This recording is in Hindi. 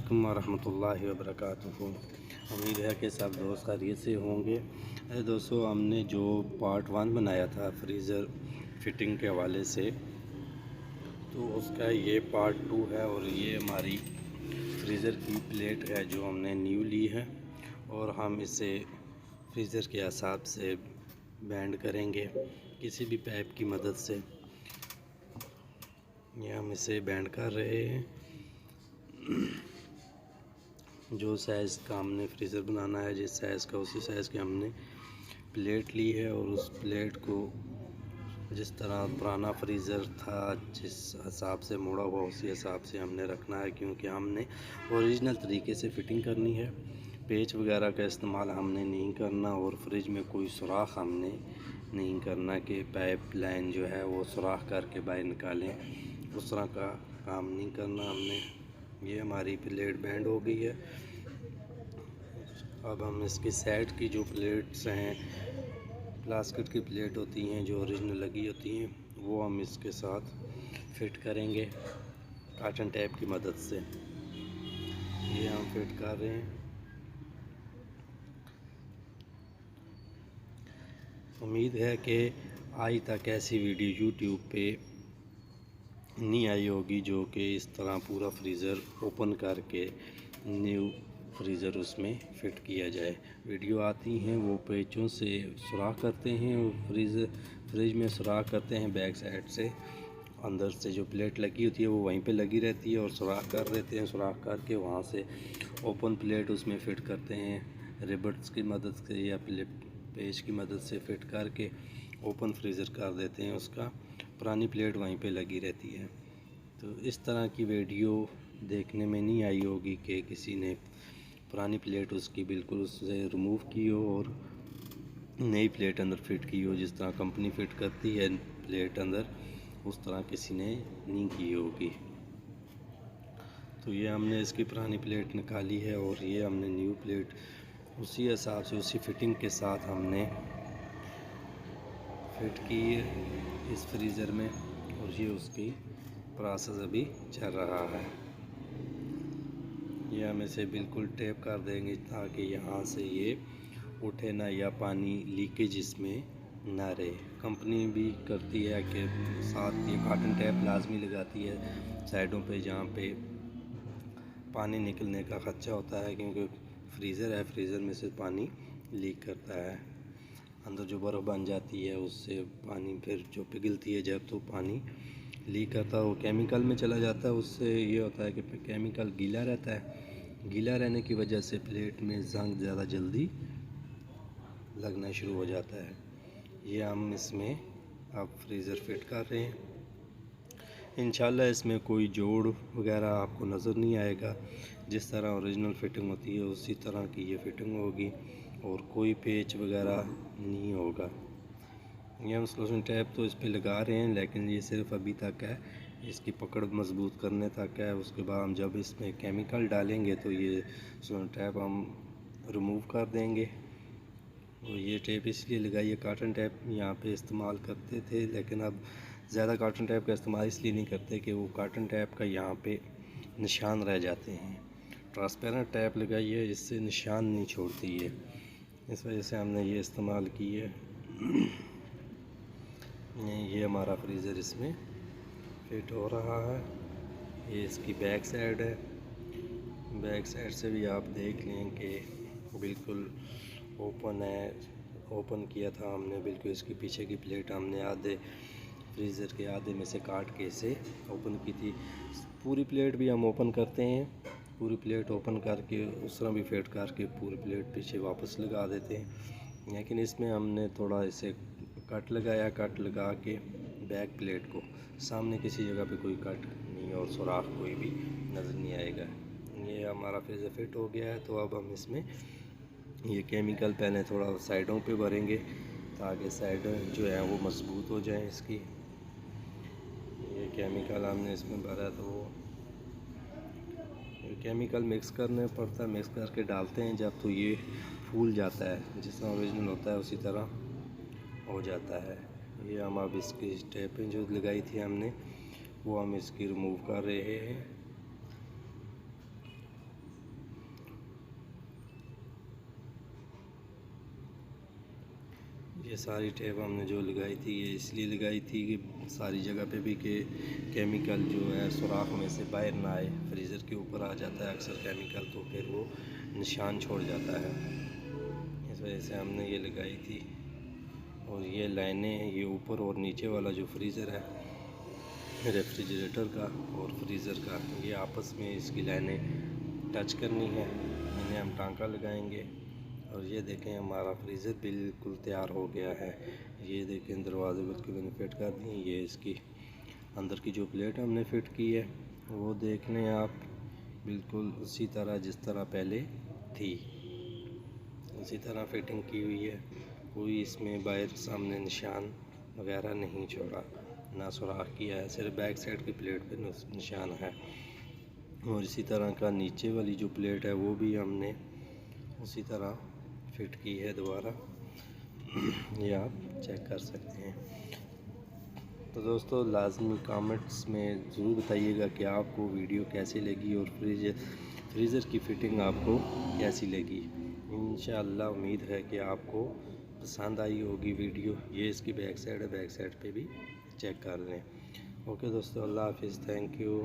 अस्सलामुअलैकुम वरहमतुल्लाहि वबरकातुहू। उम्मीद है कि सब दोस्त खैरियत से होंगे। दोस्तों, हमने जो पार्ट 1 बनाया था फ्रीज़र फिटिंग के हवाले से, तो उसका ये पार्ट 2 है। और ये हमारी फ्रीज़र की प्लेट है जो हमने न्यू ली है, और हम इसे फ्रीज़र के हिसाब से बैंड करेंगे किसी भी पाइप की मदद से। ये हम इसे बैंड कर रहे हैं। जो साइज़ का हमने फ्रीज़र बनाना है, जिस साइज़ का, उसी साइज़ की हमने प्लेट ली है। और उस प्लेट को जिस तरह पुराना फ्रीज़र था, जिस हिसाब से मुड़ा हुआ, उसी हिसाब से हमने रखना है, क्योंकि हमने ओरिजिनल तरीके से फ़िटिंग करनी है। पेच वगैरह का इस्तेमाल हमने नहीं करना, और फ्रिज में कोई सुराख हमने नहीं करना कि पाइप लाइन जो है वो सुराख करके बाहर निकालें। उस तरह का काम नहीं करना हमने। ये हमारी प्लेट बैंड हो गई है। अब हम इसकी साइड की जो प्लेट्स हैं, प्लास्टिक की प्लेट होती हैं जो ओरिजिनल लगी होती हैं, वो हम इसके साथ फिट करेंगे कॉटन टेप की मदद से। ये हम फिट कर रहे हैं। उम्मीद है कि आज तक ऐसी वीडियो यूट्यूब पे नहीं आई होगी जो कि इस तरह पूरा फ्रीज़र ओपन करके न्यू फ्रीज़र उसमें फ़िट किया जाए। वीडियो आती हैं, वो पेचों से सुराख करते हैं और फ्रिज में सुराख करते हैं बैक साइड से। अंदर से जो प्लेट लगी होती है वो वहीं पे लगी रहती है, और सुराख कर देते हैं। सुराख करके वहाँ से ओपन प्लेट उसमें फ़िट करते हैं रिबट्स की मदद से या पेच की मदद से फ़िट करके ओपन फ्रीज़र कर देते हैं उसका। पुरानी प्लेट वहीं पे लगी रहती है। तो इस तरह की वीडियो देखने में नहीं आई होगी कि किसी ने पुरानी प्लेट उसकी बिल्कुल उससे रिमूव की हो और नई प्लेट अंदर फिट की हो। जिस तरह कंपनी फिट करती है प्लेट अंदर, उस तरह किसी ने नहीं की होगी। तो ये हमने इसकी पुरानी प्लेट निकाली है, और ये हमने न्यू प्लेट उसी हिसाब से, उसी फिटिंग के साथ हमने फिट की है इस फ्रीज़र में। और ये उसकी प्रोसेस अभी चल रहा है। ये हम इसे बिल्कुल टेप कर देंगे ताकि यहाँ से ये उठे ना, या पानी लीकेज इसमें ना रहे। कंपनी भी करती है कि साथ ये कॉटन टेप लाजमी लगाती है साइडों पे जहाँ पे पानी निकलने का ख़दशा होता है, क्योंकि फ्रीज़र है, फ्रीज़र में से पानी लीक करता है। अंदर जो बर्फ़ बन जाती है उससे पानी फिर जो पिघलती है जब, तो पानी लीक करता है, वो केमिकल में चला जाता है। उससे ये होता है कि केमिकल गीला रहता है। गीला रहने की वजह से प्लेट में ज़ंग ज़्यादा जल्दी लगना शुरू हो जाता है। ये हम इसमें अब फ्रीज़र फिट कर रहे हैं। इंशाल्लाह इसमें कोई जोड़ वगैरह आपको नज़र नहीं आएगा। जिस तरह ओरिजिनल फ़िटिंग होती है उसी तरह की ये फ़िटिंग होगी, और कोई पेच वगैरह नहीं होगा। ये हम स्लोशन टैप तो इस पे लगा रहे हैं, लेकिन ये सिर्फ अभी तक है, इसकी पकड़ मजबूत करने तक है। उसके बाद हम जब इसमें केमिकल डालेंगे तो ये स्लोशन टैप हम रिमूव कर देंगे। और ये टेप इसलिए लगाई है, कॉटन टैप यहाँ पे इस्तेमाल करते थे, लेकिन अब ज़्यादा कॉटन टैप का इस्तेमाल इसलिए नहीं करते कि वो कॉटन टैप का यहाँ पे निशान रह जाते हैं। ट्रांसपेरेंट टैप लगाई है, इससे निशान नहीं छोड़ती है, इस वजह से हमने ये इस्तेमाल की है। ये हमारा फ्रीज़र इसमें फिट हो रहा है। ये इसकी बैक साइड है। बैक साइड से भी आप देख लें कि बिल्कुल ओपन है। ओपन किया था हमने बिल्कुल, इसकी पीछे की प्लेट हमने आधे फ्रीज़र के आधे में से काट के इसे ओपन की थी। पूरी प्लेट भी हम ओपन करते हैं, पूरी प्लेट ओपन करके उस तरह भी फिट करके पूरी प्लेट पीछे वापस लगा देते हैं। लेकिन इसमें हमने थोड़ा इसे कट लगाया, कट लगा के बैक प्लेट को, सामने किसी जगह पे कोई कट नहीं और सुराख कोई भी नज़र नहीं आएगा। ये हमारा फ्रीज़र फिट हो गया है। तो अब हम इसमें ये केमिकल पहले थोड़ा साइडों पे भरेंगे ताकि साइड जो है वो मजबूत हो जाए इसकी। ये केमिकल हमने इसमें भरा, तो वो केमिकल मिक्स करने पड़ता है, मिक्स करके डालते हैं जब, तो ये फूल जाता है, जिस तरह ओरिजिनल होता है उसी तरह हो जाता है। ये हम अब इसकी टेपिंग जो लगाई थी हमने, वो हम इसकी रिमूव कर रहे हैं। ये सारी टेप हमने जो लगाई थी ये इसलिए लगाई थी कि सारी जगह पे भी कि केमिकल जो है सुराख में से बाहर ना आए। फ्रीज़र के ऊपर आ जाता है अक्सर केमिकल, तो फिर वो निशान छोड़ जाता है। इस वजह से हमने ये लगाई थी। और ये लाइनें, ये ऊपर और नीचे वाला जो फ्रीज़र है रेफ्रिजरेटर का और फ्रीज़र का, ये आपस में इसकी लाइनें टच करनी है। इन्हें हम टांका लगाएंगे। और ये देखें हमारा फ्रीज़र बिल्कुल तैयार हो गया है। ये देखें दरवाजे बिल्कुल मैंने फिट कर दी। ये इसकी अंदर की जो प्लेट हमने फ़िट की है वो देख लें आप, बिल्कुल उसी तरह जिस तरह पहले थी उसी तरह फिटिंग की हुई है। कोई इसमें बाहर सामने निशान वगैरह नहीं छोड़ा, ना सुराख किया है, सिर्फ बैक साइड की प्लेट पे निशान है। और इसी तरह का नीचे वाली जो प्लेट है वो भी हमने उसी तरह फिट की है दोबारा। ये आप चेक कर सकते हैं। तो दोस्तों लाजमी कमेंट्स में ज़रूर बताइएगा कि आपको वीडियो कैसी लगी और फ्रीज़र की फ़िटिंग आपको कैसी लगी। इंशाअल्लाह उम्मीद है कि आपको पसंद आई होगी वीडियो। ये इसकी बैक साइड है, बैक साइड पे भी चेक कर लें। ओके दोस्तों, अल्लाह हाफिज़, थैंक यू।